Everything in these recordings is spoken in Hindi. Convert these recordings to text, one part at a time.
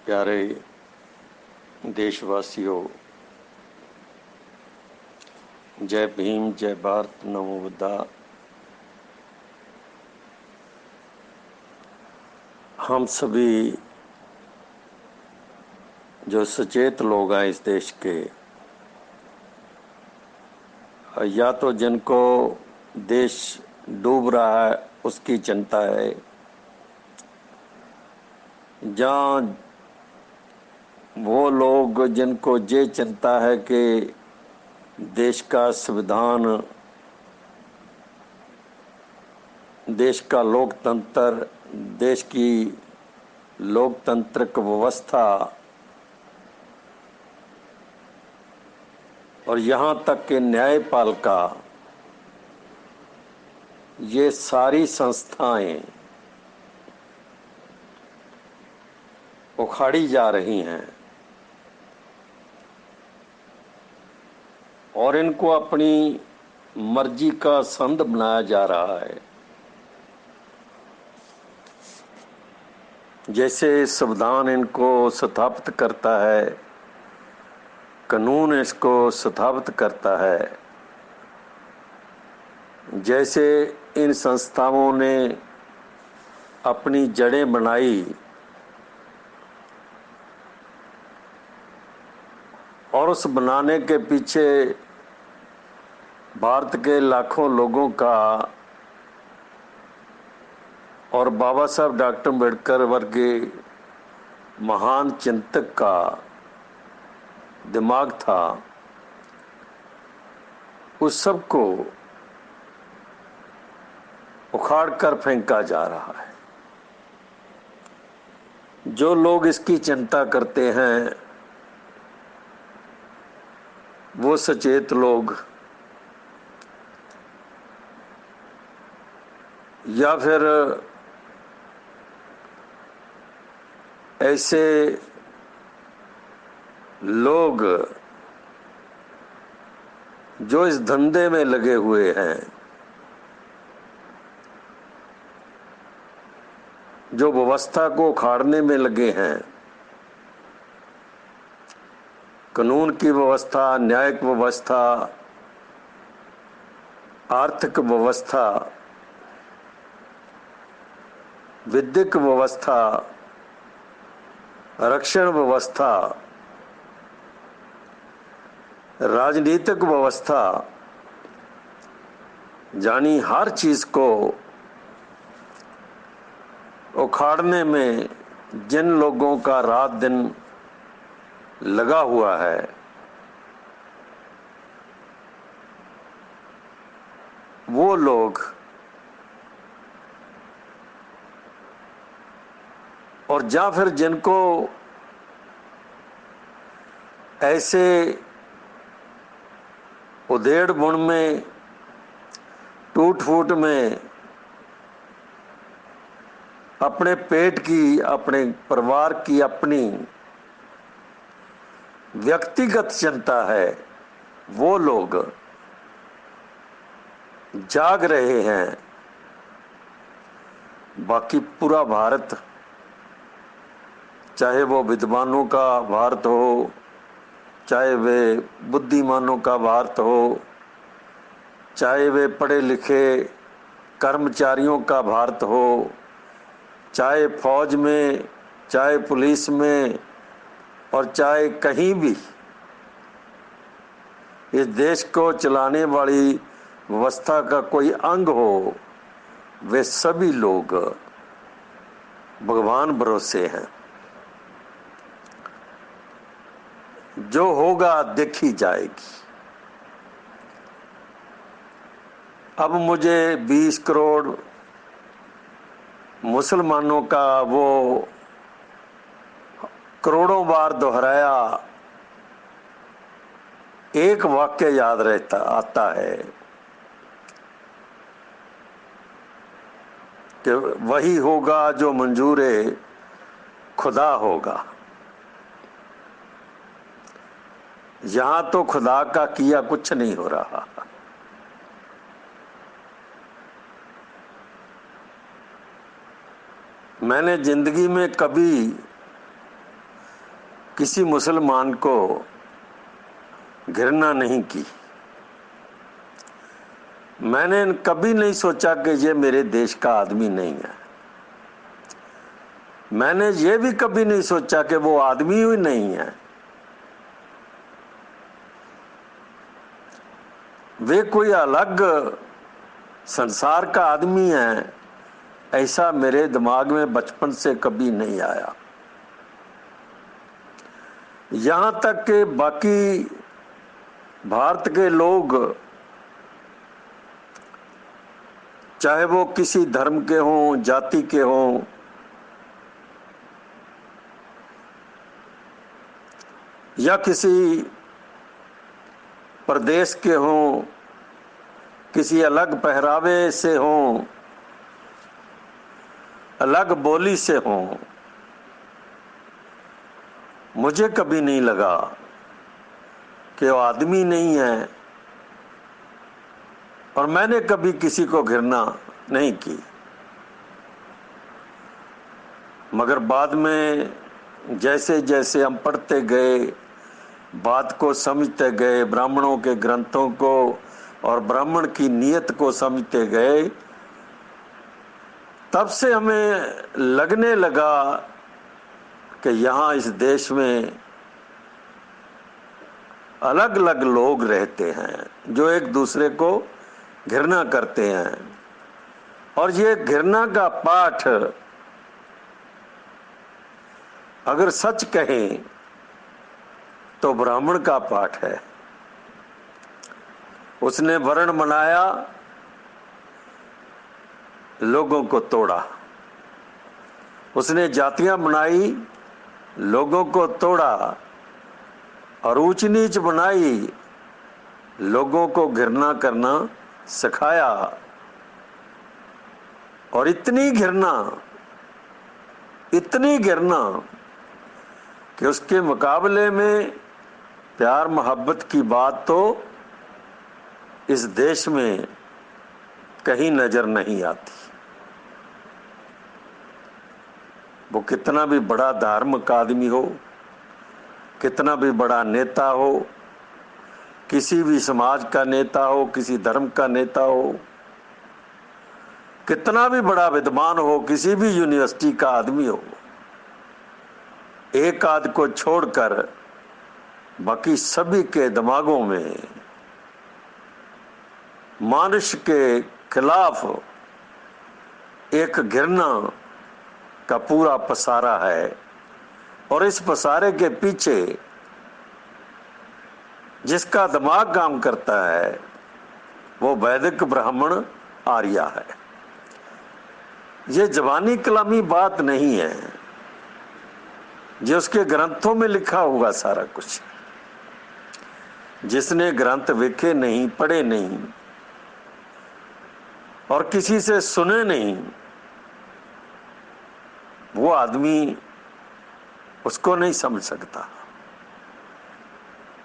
प्यारे देशवासियों, जय भीम, जय भारत, नमो बुद्धा। हम सभी जो सचेत लोग हैं इस देश के, या तो जिनको देश डूब रहा है उसकी चिंता है, जहाँ वो लोग जिनको ये चिंता है कि देश का संविधान, देश का लोकतंत्र, देश की लोकतांत्रिक व्यवस्था और यहाँ तक कि न्यायपालिका, ये सारी संस्थाएं उखाड़ी जा रही हैं और इनको अपनी मर्जी का संद बनाया जा रहा है। जैसे संविधान इनको स्थापित करता है, कानून इसको स्थापित करता है, जैसे इन संस्थाओं ने अपनी जड़ें बनाई और उस बनाने के पीछे भारत के लाखों लोगों का और बाबा साहब डॉक्टर अम्बेडकर वर्गे महान चिंतक का दिमाग था, उस सब को उखाड़ कर फेंका जा रहा है। जो लोग इसकी चिंता करते हैं वो सचेत लोग, या फिर ऐसे लोग जो इस धंधे में लगे हुए हैं, जो व्यवस्था को उखाड़ने में लगे हैं, कानून की व्यवस्था, न्यायिक व्यवस्था, आर्थिक व्यवस्था, विद्युत व्यवस्था, रक्षण व्यवस्था, राजनीतिक व्यवस्था, यानी हर चीज को उखाड़ने में जिन लोगों का रात दिन लगा हुआ है, वो लोग और या फिर जिनको ऐसे उधेड़ बुन में, टूट फूट में अपने पेट की, अपने परिवार की अपनी व्यक्तिगत चिंता है, वो लोग जाग रहे हैं। बाकी पूरा भारत, चाहे वो विद्वानों का भारत हो, चाहे वे बुद्धिमानों का भारत हो, चाहे वे पढ़े लिखे कर्मचारियों का भारत हो, चाहे फौज में, चाहे पुलिस में और चाहे कहीं भी इस देश को चलाने वाली व्यवस्था का कोई अंग हो, वे सभी लोग भगवान भरोसे हैं। जो होगा देखी जाएगी। अब मुझे 20 करोड़ मुसलमानों का वो करोड़ों बार दोहराया एक वाक्य याद रहता आता है कि वही होगा जो मंजूर खुदा होगा। यहां तो खुदा का किया कुछ नहीं हो रहा। मैंने जिंदगी में कभी किसी मुसलमान को घृणा नहीं की। मैंने कभी नहीं सोचा कि ये मेरे देश का आदमी नहीं है। मैंने ये भी कभी नहीं सोचा कि वो आदमी ही नहीं है। वे कोई अलग संसार का आदमी है, ऐसा मेरे दिमाग में बचपन से कभी नहीं आया। यहां तक कि बाकी भारत के लोग, चाहे वो किसी धर्म के हों, जाति के हों, या किसी प्रदेश के हों, किसी अलग पहरावे से हों, अलग बोली से हों, मुझे कभी नहीं लगा कि वो आदमी नहीं है, और मैंने कभी किसी को घृणा नहीं की। मगर बाद में जैसे जैसे हम पढ़ते गए, बात को समझते गए, ब्राह्मणों के ग्रंथों को और ब्राह्मण की नीयत को समझते गए, तब से हमें लगने लगा कि यहाँ इस देश में अलग अलग लोग रहते हैं जो एक दूसरे को घृणा करते हैं। और ये घृणा का पाठ अगर सच कहें तो ब्राह्मण का पाठ है। उसने वर्ण बनाया, लोगों को तोड़ा। उसने जातियां बनाई, लोगों को तोड़ा, और ऊंच नीच बनाई, लोगों को घृणा करना सिखाया। और इतनी घृणा कि उसके मुकाबले में प्यार मोहब्बत की बात तो इस देश में कहीं नजर नहीं आती। वो कितना भी बड़ा धार्मिक आदमी हो, कितना भी बड़ा नेता हो, किसी भी समाज का नेता हो, किसी धर्म का नेता हो, कितना भी बड़ा विद्वान हो, किसी भी यूनिवर्सिटी का आदमी हो, एक आध को छोड़कर बाकी सभी के दिमागों में मनुष्य के खिलाफ एक घृणा का पूरा पसारा है। और इस पसारे के पीछे जिसका दिमाग काम करता है वो वैदिक ब्राह्मण आर्य है। ये जवानी कलामी बात नहीं है, जो उसके ग्रंथों में लिखा हुआ सारा कुछ। जिसने ग्रंथ लिखे नहीं, पढ़े नहीं और किसी से सुने नहीं, वो आदमी उसको नहीं समझ सकता।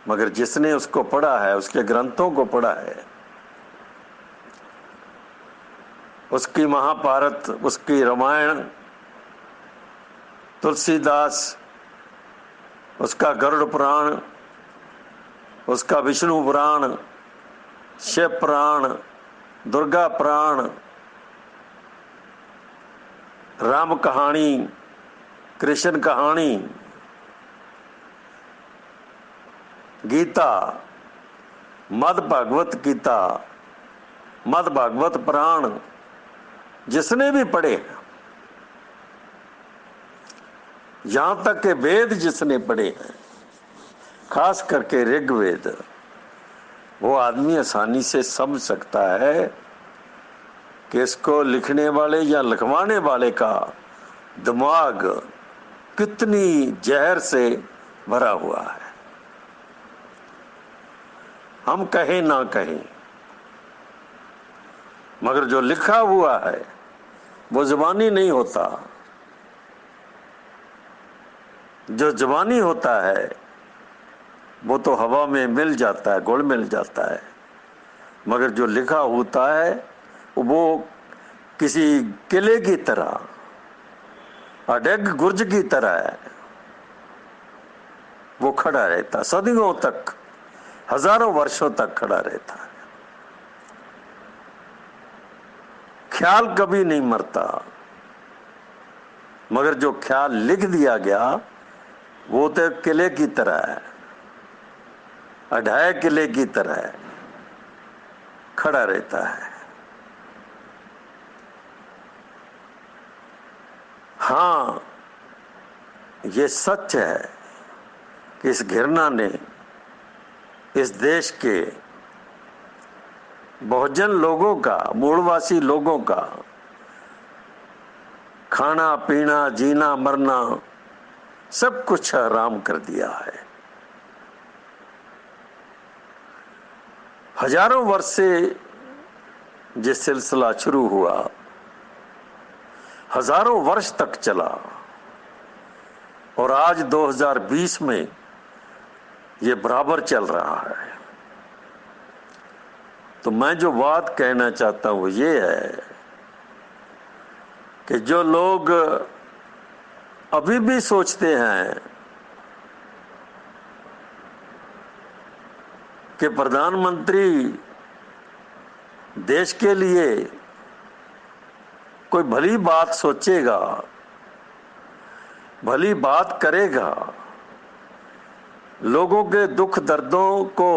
मगर जिसने उसको पढ़ा है, उसके ग्रंथों को पढ़ा है, उसकी महाभारत, उसकी रामायण, तुलसीदास, उसका गरुड़ पुराण, उसका विष्णु पुराण, शिव पुराण, दुर्गा पुराण, राम कहानी, कृष्ण कहानी, गीता, मद भागवत गीता, मद भागवत पुराण, जिसने भी पढ़े, यहां तक के वेद जिसने पढ़े हैं, खास करके ऋग्वेद, वो आदमी आसानी से समझ सकता है कि इसको लिखने वाले या लिखवाने वाले का दिमाग कितनी जहर से भरा हुआ है। हम कहें ना कहें, मगर जो लिखा हुआ है वो ज़बानी नहीं होता। जो ज़बानी होता है वो तो हवा में मिल जाता है, घुल मिल जाता है। मगर जो लिखा होता है वो किसी किले की तरह, अडग गुर्ज की तरह है। वो खड़ा रहता, सदियों तक, हजारों वर्षों तक खड़ा रहता है। ख्याल कभी नहीं मरता, मगर जो ख्याल लिख दिया गया वो तो किले की तरह है, अढाए किले की तरह है, खड़ा रहता है। हाँ, ये सच है कि इस घृणा ने इस देश के बहुजन लोगों का, मूलवासी लोगों का खाना पीना, जीना मरना सब कुछ हराम कर दिया है। हजारों वर्ष से ये सिलसिला शुरू हुआ, हजारों वर्ष तक चला, और आज 2020 में ये बराबर चल रहा है। तो मैं जो बात कहना चाहता हूं वो ये है कि जो लोग अभी भी सोचते हैं कि प्रधानमंत्री देश के लिए कोई भली बात सोचेगा, भली बात करेगा, लोगों के दुख दर्दों को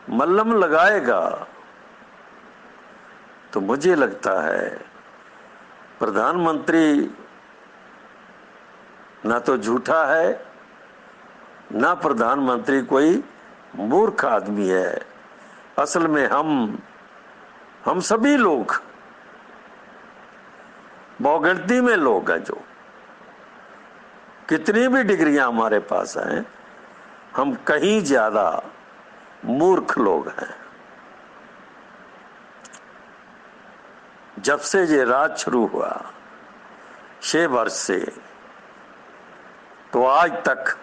मल्लम लगाएगा, तो मुझे लगता है प्रधानमंत्री ना तो झूठा है, ना प्रधानमंत्री कोई मूर्ख आदमी है। असल में हम सभी लोग बहुगिनती में लोग हैं, जो कितनी भी डिग्रियां हमारे पास हैं, हम कहीं ज्यादा मूर्ख लोग हैं। जब से ये राज शुरू हुआ 6 वर्ष से, तो आज तक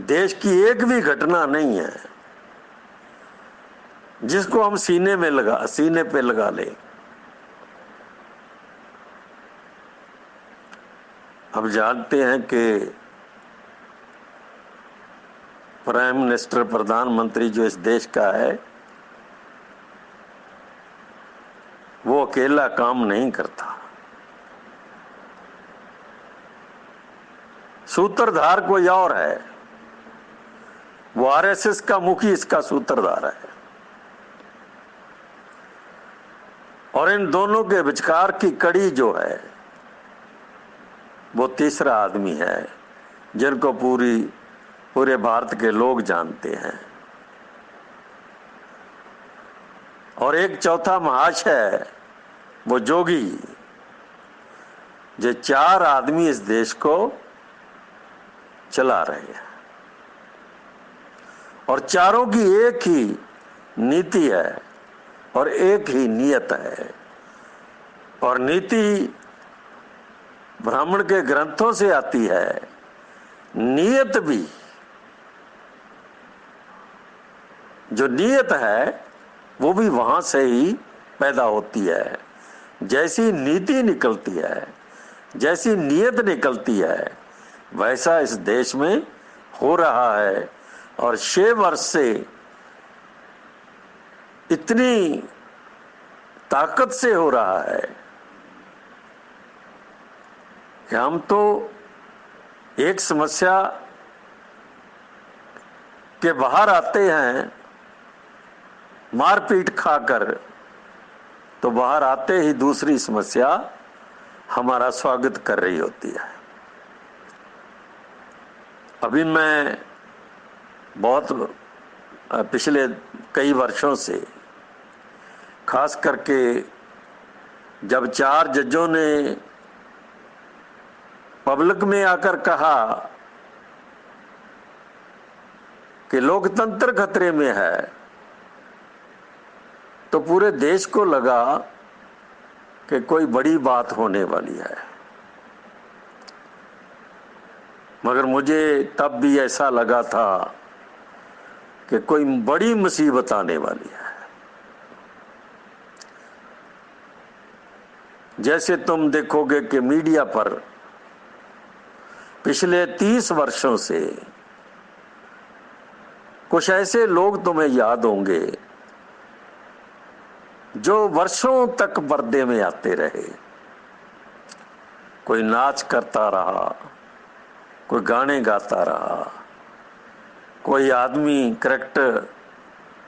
देश की एक भी घटना नहीं है जिसको हम सीने पे लगा ले। हम जानते हैं कि प्राइम मिनिस्टर, प्रधानमंत्री जो इस देश का है, वो अकेला काम नहीं करता। सूत्रधार कोई और है, वो आरएसएस का मुखी इसका सूत्रधार है, और इन दोनों के विचकार की कड़ी जो है वो तीसरा आदमी है जिनको पूरे भारत के लोग जानते हैं। और एक चौथा महाशय, वो जोगी, जो 4 आदमी इस देश को चला रहे हैं, और चारों की एक ही नीति है और एक ही नियत है। और नीति ब्राह्मण के ग्रंथों से आती है, नियत भी, जो नियत है वो भी वहां से ही पैदा होती है। जैसी नीति निकलती है, जैसी नियत निकलती है, वैसा इस देश में हो रहा है। और 6 वर्ष से इतनी ताकत से हो रहा है कि हम तो एक समस्या के बाहर आते हैं मारपीट खाकर, तो बाहर आते ही दूसरी समस्या हमारा स्वागत कर रही होती है। अभी मैं बहुत पिछले कई वर्षों से, खास करके जब 4 जजों ने पब्लिक में आकर कहा कि लोकतंत्र खतरे में है, तो पूरे देश को लगा कि कोई बड़ी बात होने वाली है। मगर मुझे तब भी ऐसा लगा था कि कोई बड़ी मुसीबत आने वाली है। जैसे तुम देखोगे कि मीडिया पर पिछले 30 वर्षों से कुछ ऐसे लोग तुम्हें याद होंगे जो वर्षों तक पर्दे में आते रहे। कोई नाच करता रहा, कोई गाने गाता रहा, कोई आदमी करैक्टर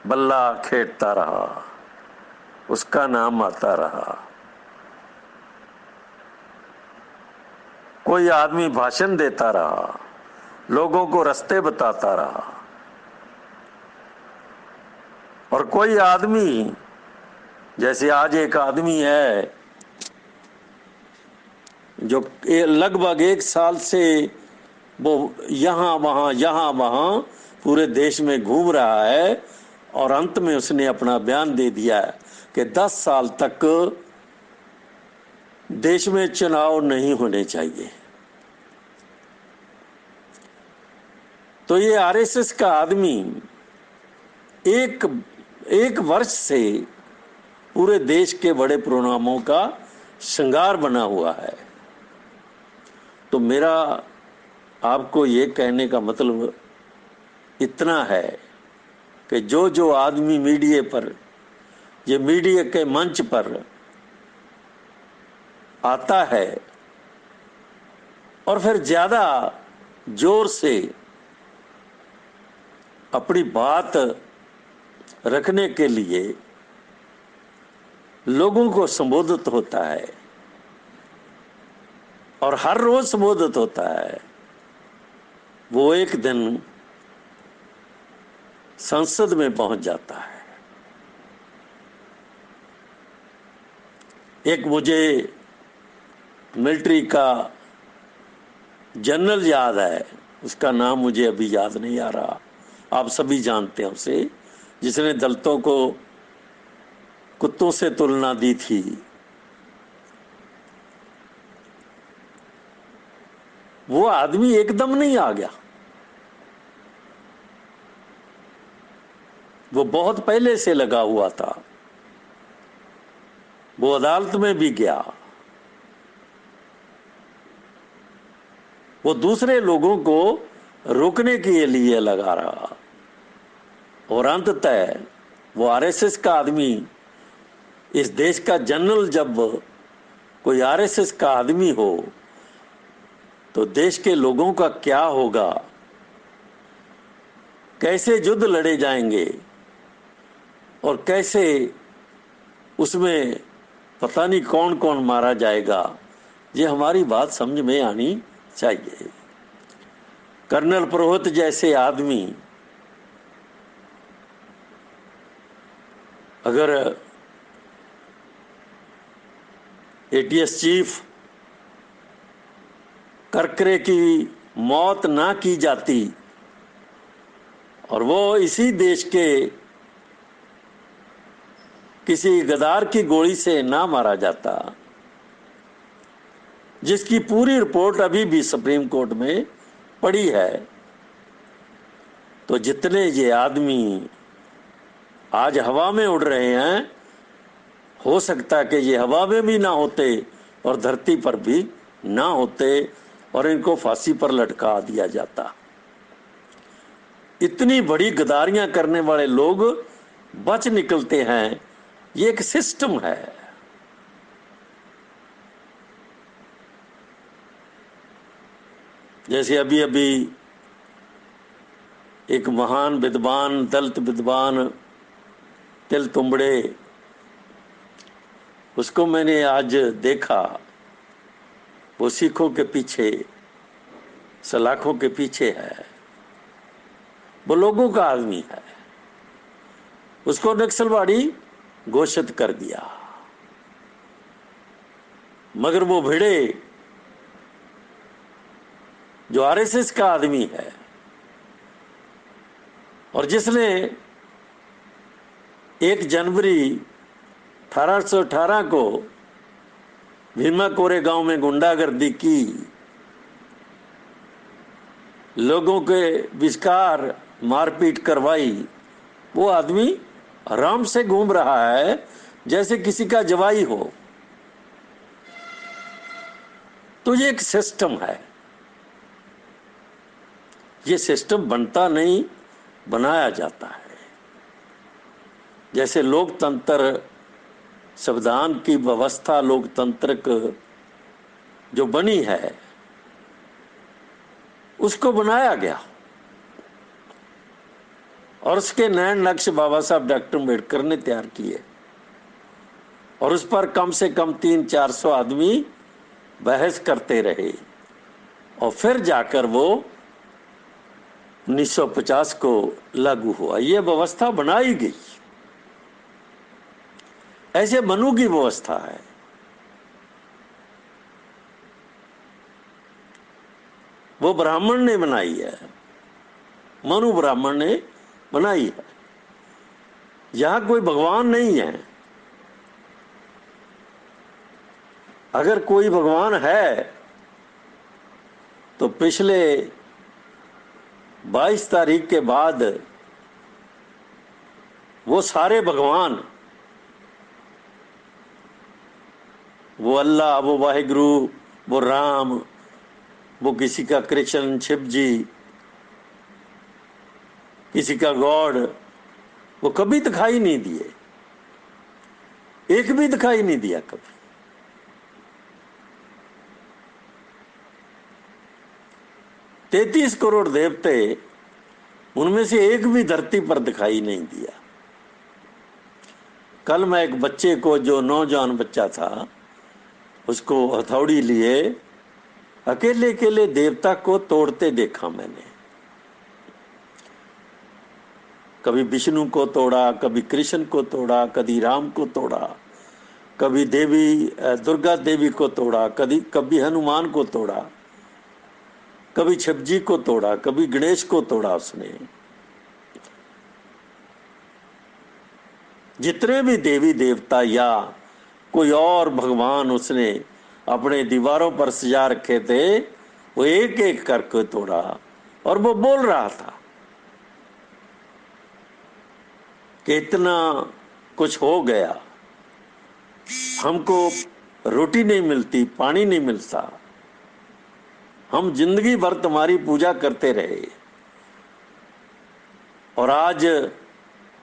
बल्ला खेलता रहा, उसका नाम आता रहा। कोई आदमी भाषण देता रहा, लोगों को रास्ते बताता रहा, और कोई आदमी, जैसे आज एक आदमी है जो लगभग 1 साल से वो यहाँ वहाँ पूरे देश में घूम रहा है, और अंत में उसने अपना बयान दे दिया है कि 10 साल तक देश में चुनाव नहीं होने चाहिए। तो ये आरएसएस का आदमी एक वर्ष से पूरे देश के बड़े प्रोग्रामों का श्रृंगार बना हुआ है। तो मेरा आपको ये कहने का मतलब इतना है कि जो आदमी मीडिया पर, ये मीडिया के मंच पर आता है और फिर ज्यादा जोर से अपनी बात रखने के लिए लोगों को संबोधित होता है, और हर रोज संबोधित होता है, वो एक दिन संसद में पहुंच जाता है। एक मुझे मिलिट्री का जनरल याद है, उसका नाम मुझे अभी याद नहीं आ रहा, आप सभी जानते हैं उसे, जिसने दलितों को कुत्तों से तुलना दी थी। वो आदमी एकदम नहीं आ गया, वो बहुत पहले से लगा हुआ था। वो अदालत में भी गया, वो दूसरे लोगों को रोकने के लिए लगा रहा, और अंततः वो आरएसएस का आदमी, इस देश का जनरल, जब कोई आरएसएस का आदमी हो तो देश के लोगों का क्या होगा, कैसे युद्ध लड़े जाएंगे, और कैसे उसमें पता नहीं कौन कौन मारा जाएगा, ये हमारी बात समझ में आनी चाहिए। कर्नल पुरोहित जैसे आदमी अगर एटीएस चीफ करकरे की मौत ना की जाती और वो इसी देश के किसी गद्दार की गोली से ना मारा जाता, जिसकी पूरी रिपोर्ट अभी भी सुप्रीम कोर्ट में पड़ी है, तो जितने ये आदमी आज हवा में उड़ रहे हैं, हो सकता है कि ये हवा में भी ना होते और धरती पर भी ना होते और इनको फांसी पर लटका दिया जाता। इतनी बड़ी गद्दारियां करने वाले लोग बच निकलते हैं, ये एक सिस्टम है। जैसे अभी अभी एक महान विद्वान, दलित विद्वान तिल तुंबड़े, उसको मैंने आज देखा, वो सिखों के पीछे, सलाखों के पीछे है, वो लोगों का आदमी है, उसको नक्सलवादी घोषित कर दिया। मगर वो भिड़े जो आरएसएस का आदमी है, और जिसने 1 जनवरी 1818 को भीमा कोरेगांव में गुंडागर्दी की, लोगों के विस्कार मारपीट करवाई, वो आदमी आराम से घूम रहा है जैसे किसी का जवाई हो। तो ये एक सिस्टम है, ये सिस्टम बनता नहीं, बनाया जाता है। जैसे लोकतंत्र, संविधान की व्यवस्था लोकतंत्रिक जो बनी है, उसको बनाया गया और उसके नए नक्श बाबा साहब डॉक्टर अम्बेडकर ने तैयार किए और उस पर कम से कम 300-400 आदमी बहस करते रहे और फिर जाकर वो 1950 को लागू हुआ। ये व्यवस्था बनाई गई, ऐसे मनु की व्यवस्था है। वो ब्राह्मण ने बनाई है, मनु ब्राह्मण ने बनाई है। यहां कोई भगवान नहीं है। अगर कोई भगवान है तो पिछले 22 तारीख के बाद वो सारे भगवान, वो अल्लाह, वो वाहिगुरु, वो राम, वो किसी का कृष्ण, शिव जी, किसी का गॉड, वो कभी दिखाई नहीं दिए। एक भी दिखाई नहीं दिया कभी। तैतीस करोड़ देवते, उनमें से एक भी धरती पर दिखाई नहीं दिया। कल मैं एक बच्चे को, जो नौजवान बच्चा था, उसको हथौड़ी लिए अकेले अकेले देवता को तोड़ते देखा मैंने। कभी विष्णु को तोड़ा, कभी कृष्ण को तोड़ा, कभी राम को तोड़ा, कभी देवी दुर्गा देवी को तोड़ा, कभी हनुमान को तोड़ा, कभी शिव जी को तोड़ा, कभी गणेश को तोड़ा। उसने जितने भी देवी देवता या कोई और भगवान उसने अपने दीवारों पर सजा रखे थे, वो एक एक करके तोड़ा और वो बोल रहा था कि इतना कुछ हो गया, हमको रोटी नहीं मिलती, पानी नहीं मिलता, हम जिंदगी भर तुम्हारी पूजा करते रहे और आज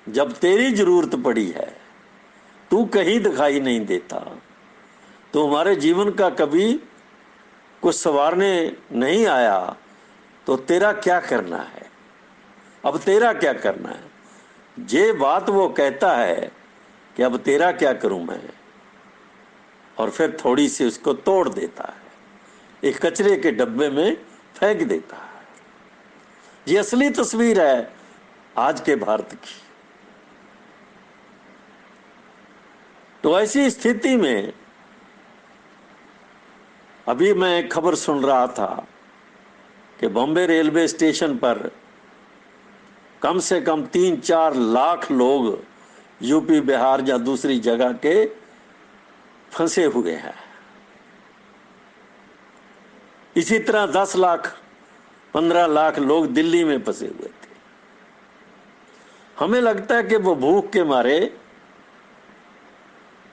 जब तेरी जरूरत पड़ी है तू कहीं दिखाई नहीं देता, तो हमारे जीवन का कभी कुछ संवारने नहीं आया, तो तेरा क्या करना है? अब तेरा क्या करना है? ये बात वो कहता है कि अब तेरा क्या करूं मैं, और फिर थोड़ी सी उसको तोड़ देता है, एक कचरे के डब्बे में फेंक देता है। ये असली तस्वीर है आज के भारत की। तो ऐसी स्थिति में अभी मैं खबर सुन रहा था कि बॉम्बे रेलवे स्टेशन पर कम से कम 3-4 लाख लोग यूपी, बिहार या दूसरी जगह के फंसे हुए हैं। इसी तरह 10 लाख 15 लाख लोग दिल्ली में फंसे हुए थे। हमें लगता है कि वो भूख के मारे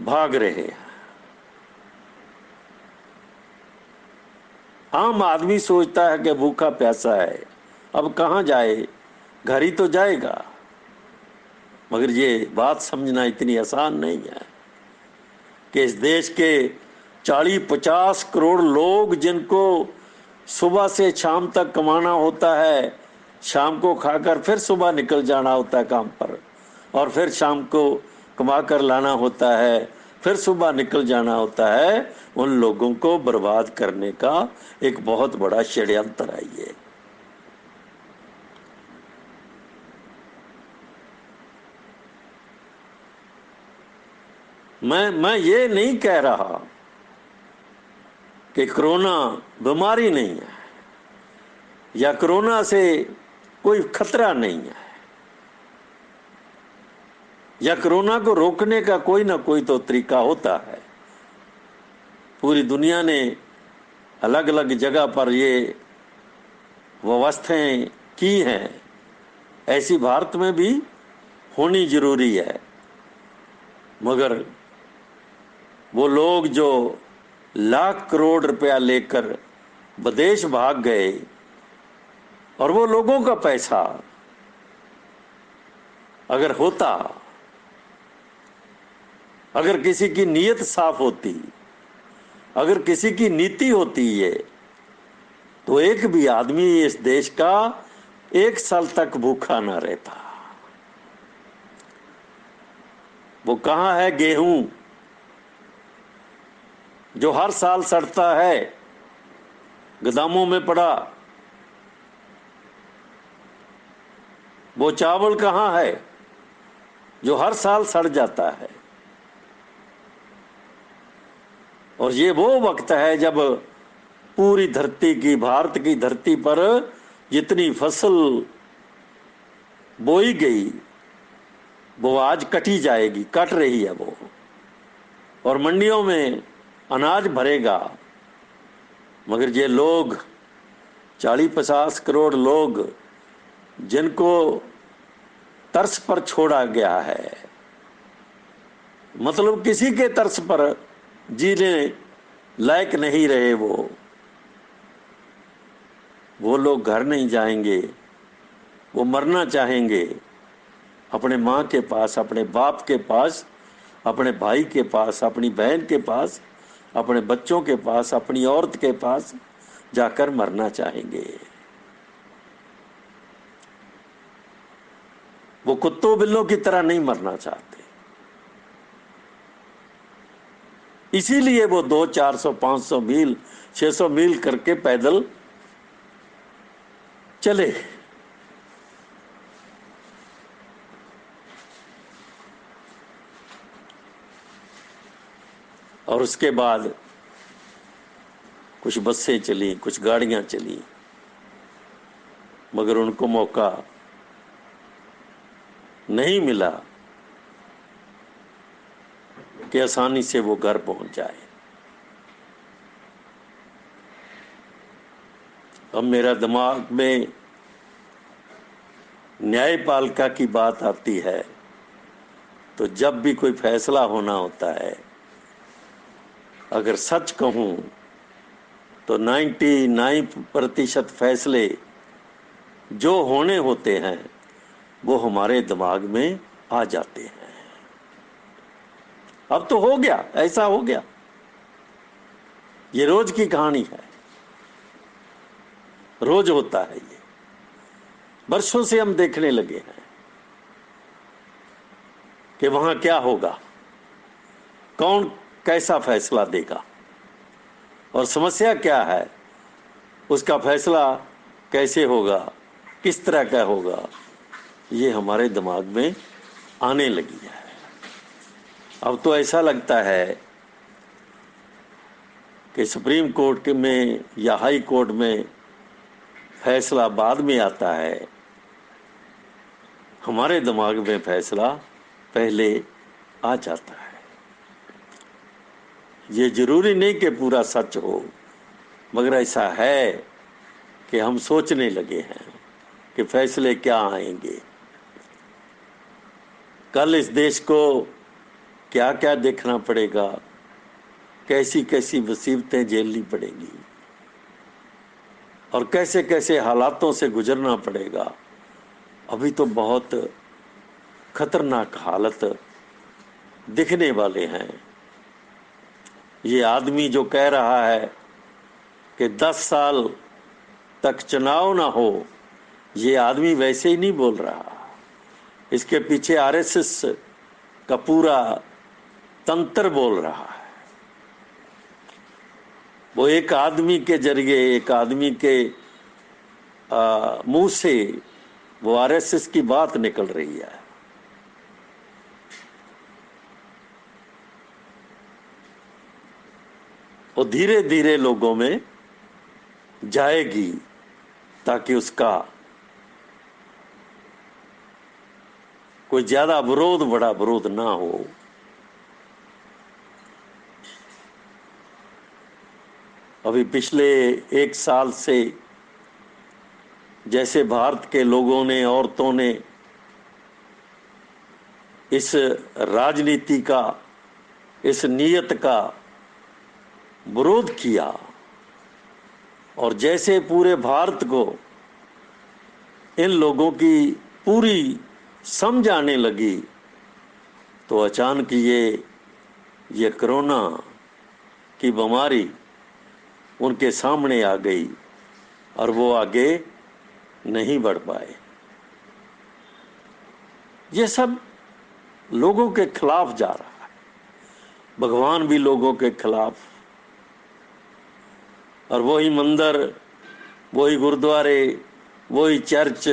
भाग रहे हैं। आम आदमी सोचता है कि भूखा प्यासा है, अब कहां जाए, घर ही तो जाएगा। मगर ये बात समझना इतनी आसान नहीं है कि इस देश के 40-50 करोड़ लोग, जिनको सुबह से शाम तक कमाना होता है, शाम को खाकर फिर सुबह निकल जाना होता है काम पर, और फिर शाम को कमा कर लाना होता है, फिर सुबह निकल जाना होता है, उन लोगों को बर्बाद करने का एक बहुत बड़ा षड्यंत्र है ये। मैं ये नहीं कह रहा कि कोरोना बीमारी नहीं है या कोरोना से कोई खतरा नहीं है या कोरोना को रोकने का कोई ना कोई तो तरीका होता है। पूरी दुनिया ने अलग अलग जगह पर ये व्यवस्थाएं की हैं, ऐसी भारत में भी होनी जरूरी है। मगर वो लोग जो लाख करोड़ रुपया लेकर विदेश भाग गए और वो लोगों का पैसा अगर होता, अगर किसी की नीयत साफ होती, अगर किसी की नीति होती ये, तो एक भी आदमी इस देश का 1 साल तक भूखा ना रहता। वो कहां है गेहूं जो हर साल सड़ता है, गोदामों में पड़ा? वो चावल कहां है जो हर साल सड़ जाता है? और ये वो वक्त है जब पूरी धरती की, भारत की धरती पर जितनी फसल बोई गई वो आज कटी जाएगी, कट रही है वो, और मंडियों में अनाज भरेगा। मगर ये लोग 40-50 करोड़ लोग जिनको तर्स पर छोड़ा गया है, मतलब किसी के तर्स पर जीने लायक नहीं रहे, वो लोग घर नहीं जाएंगे, वो मरना चाहेंगे अपने माँ के पास, अपने बाप के पास, अपने भाई के पास, अपनी बहन के पास, अपने बच्चों के पास, अपनी औरत के पास जाकर मरना चाहेंगे। वो कुत्तों बिल्लों की तरह नहीं मरना चाहते। इसीलिए वो 200-400-500 मील 600 मील करके पैदल चले। और उसके बाद कुछ बसें चली, कुछ गाड़ियां चली, मगर उनको मौका नहीं मिला कि आसानी से वो घर पहुंच जाए। अब मेरा दिमाग में न्यायपालिका की बात आती है, तो जब भी कोई फैसला होना होता है, अगर सच कहूं तो 99% फैसले जो होने होते हैं वो हमारे दिमाग में आ जाते हैं। अब तो हो गया, ऐसा हो गया, ये रोज की कहानी है, रोज होता है ये, वर्षों से हम देखने लगे हैं कि वहां क्या होगा, कौन कैसा फैसला देगा, और समस्या क्या है, उसका फैसला कैसे होगा, किस तरह का होगा, ये हमारे दिमाग में आने लगी है। अब तो ऐसा लगता है कि सुप्रीम कोर्ट में या हाई कोर्ट में फैसला बाद में आता है, हमारे दिमाग में फैसला पहले आ जाता है। ये जरूरी नहीं कि पूरा सच हो, मगर ऐसा है कि हम सोचने लगे हैं कि फैसले क्या आएंगे, कल इस देश को क्या क्या देखना पड़ेगा, कैसी कैसी मुसीबतें झेलनी पड़ेगी, और कैसे कैसे हालातों से गुजरना पड़ेगा। अभी तो बहुत खतरनाक हालत दिखने वाले हैं। ये आदमी जो कह रहा है कि 10 साल तक चुनाव ना हो, ये आदमी वैसे ही नहीं बोल रहा, इसके पीछे आरएसएस का पूरा तंत्र बोल रहा है। वो एक आदमी के जरिए, एक आदमी के मुंह से वो आरएसएस की बात निकल रही है। वो धीरे धीरे लोगों में जाएगी ताकि उसका कोई ज्यादा विरोध, बड़ा विरोध ना हो। अभी पिछले 1 साल से जैसे भारत के लोगों ने, औरतों ने इस राजनीति का, इस नीयत का विरोध किया, और जैसे पूरे भारत को इन लोगों की पूरी समझ आने लगी तो अचानक ये कोरोना की बीमारी उनके सामने आ गई और वो आगे नहीं बढ़ पाए। ये सब लोगों के खिलाफ जा रहा है, भगवान भी लोगों के खिलाफ, और वही मंदिर, वही गुरुद्वारे, वही चर्च,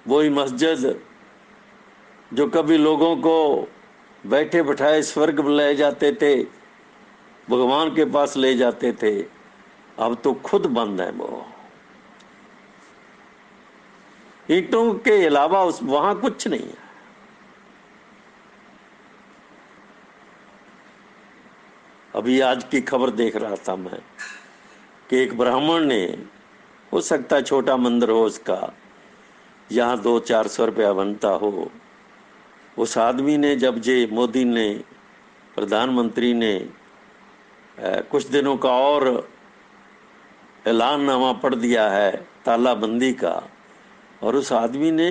वही मस्जिद जो कभी लोगों को बैठे बिठाए स्वर्ग में ले जाते थे, भगवान के पास ले जाते थे, अब तो खुद बंद है। वो ईंटों के अलावा वहां कुछ नहीं है। अभी आज की खबर देख रहा था मैं कि एक ब्राह्मण ने, हो सकता है छोटा मंदिर हो उसका, यहाँ 200-400 रुपया बनता हो, उस आदमी ने, जब जे मोदी ने, प्रधानमंत्री ने कुछ दिनों का और ऐलाननामा पढ़ दिया है तालाबंदी का, और उस आदमी ने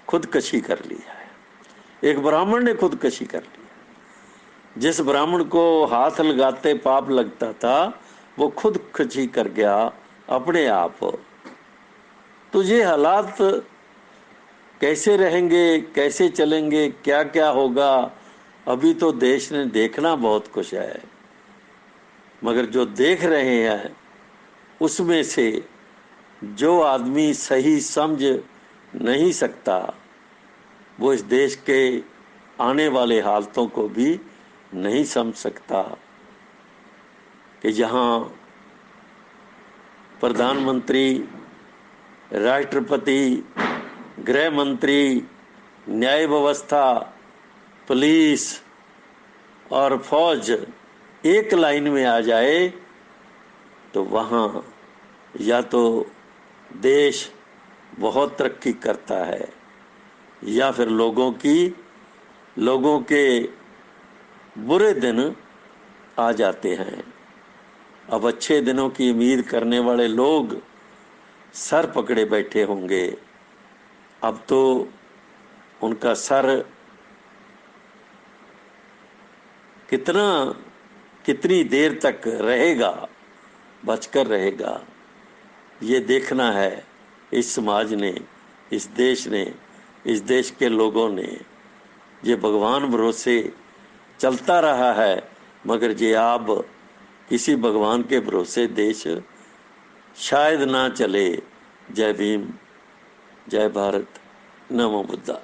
खुदकशी कर ली है। एक ब्राह्मण ने खुदकशी कर ली। जिस ब्राह्मण को हाथ लगाते पाप लगता था वो खुदकशी कर गया अपने आप। तो ये हालात कैसे रहेंगे, कैसे चलेंगे, क्या क्या होगा, अभी तो देश ने देखना बहुत कुछ है, मगर जो देख रहे हैं उसमें से जो आदमी सही समझ नहीं सकता वो इस देश के आने वाले हालतों को भी नहीं समझ सकता कि जहां प्रधानमंत्री, राष्ट्रपति, गृह मंत्री, न्याय व्यवस्था, पुलिस और फौज एक लाइन में आ जाए तो वहां या तो देश बहुत तरक्की करता है या फिर लोगों के बुरे दिन आ जाते हैं। अब अच्छे दिनों की उम्मीद करने वाले लोग सर पकड़े बैठे होंगे। अब तो उनका सर कितनी देर तक रहेगा, बचकर रहेगा, ये देखना है इस समाज ने, इस देश ने, इस देश के लोगों ने। ये भगवान भरोसे चलता रहा है, मगर ये आप किसी भगवान के भरोसे देश शायद ना चले। जय भीम, जय भारत, नमो बुद्धा।